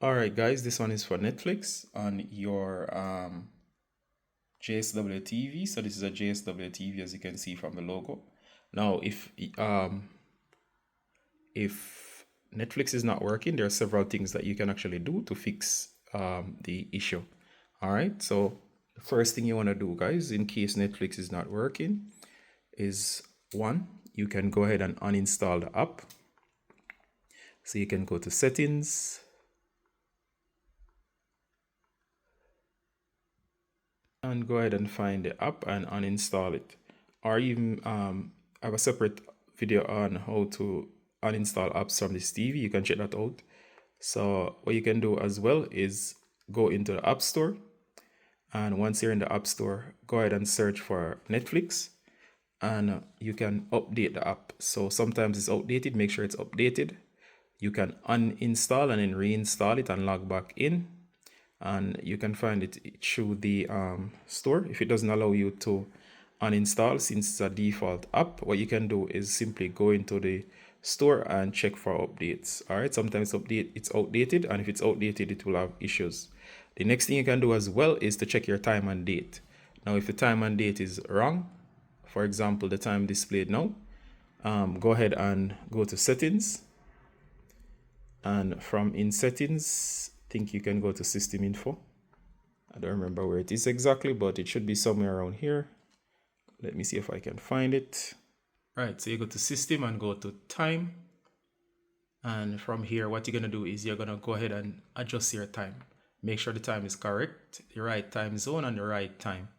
All right, guys, this one is for Netflix on your JSW TV. So this is a JSW TV, as you can see from the logo. Now, if Netflix is not working, there are several things that you can actually do to fix the issue. All right, so the first thing you want to do, guys, in case Netflix is not working, is one, you can go ahead and uninstall the app. So you can go to settings, and go ahead and find the app and uninstall it. Or even I have a separate video on how to uninstall apps from this TV. You can check that out. So what you can do as well is go into the App Store, and once you're in the App Store, go ahead and search for Netflix, and you can update the app. So sometimes it's outdated, make sure it's updated. You can uninstall and then reinstall it and log back in, and you can find it through the store. If it doesn't allow you to uninstall, since it's a default app, what you can do is simply go into the store and check for updates. All right, sometimes it's outdated, and if it's outdated, it will have issues. The next thing you can do as well is to check your time and date. Now, if the time and date is wrong, for example, the time displayed now, go ahead and go to settings, and from in settings, I think you can go to system info. I don't remember where it is exactly, but it should be somewhere around here. Let me see if I can find it. Right, so you go to system and go to time. And from here, what you're going to do is you're going to go ahead and adjust your time. Make sure the time is correct, the right time zone and the right time.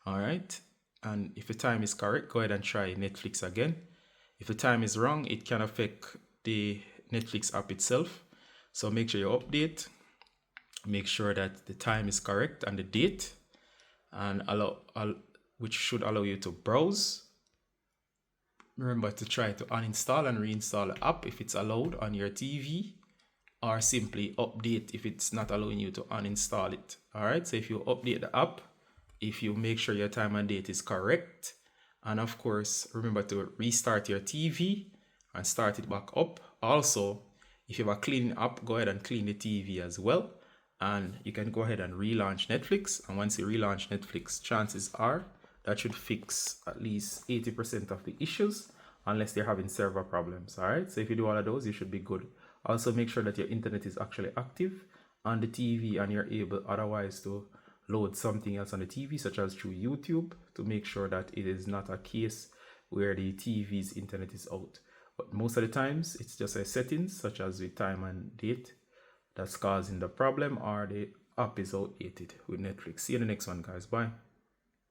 All right. And if the time is correct, go ahead and try Netflix again. If the time is wrong, it can affect the Netflix app itself. So make sure you update. Make sure that the time is correct and the date, and which should allow you to browse. Remember to try to uninstall and reinstall the app if it's allowed on your TV, or simply update if it's not allowing you to uninstall it. All right, so if you update the app, if you make sure your time and date is correct, and of course, remember to restart your TV and start it back up. Also, if you have a cleaning app, go ahead and clean the TV as well. And you can go ahead and relaunch Netflix. And once you relaunch Netflix, chances are that should fix at least 80% of the issues, unless they're having server problems. All right, so if you do all of those, you should be good. Also, make sure that your internet is actually active on the TV and you're able otherwise to load something else on the TV, such as through YouTube, to make sure that it is not a case where the TV's internet is out. But most of the times, it's just a settings, such as the time and date, that's causing the problem, or the app is outdated with Netflix. See you in the next one, guys. Bye.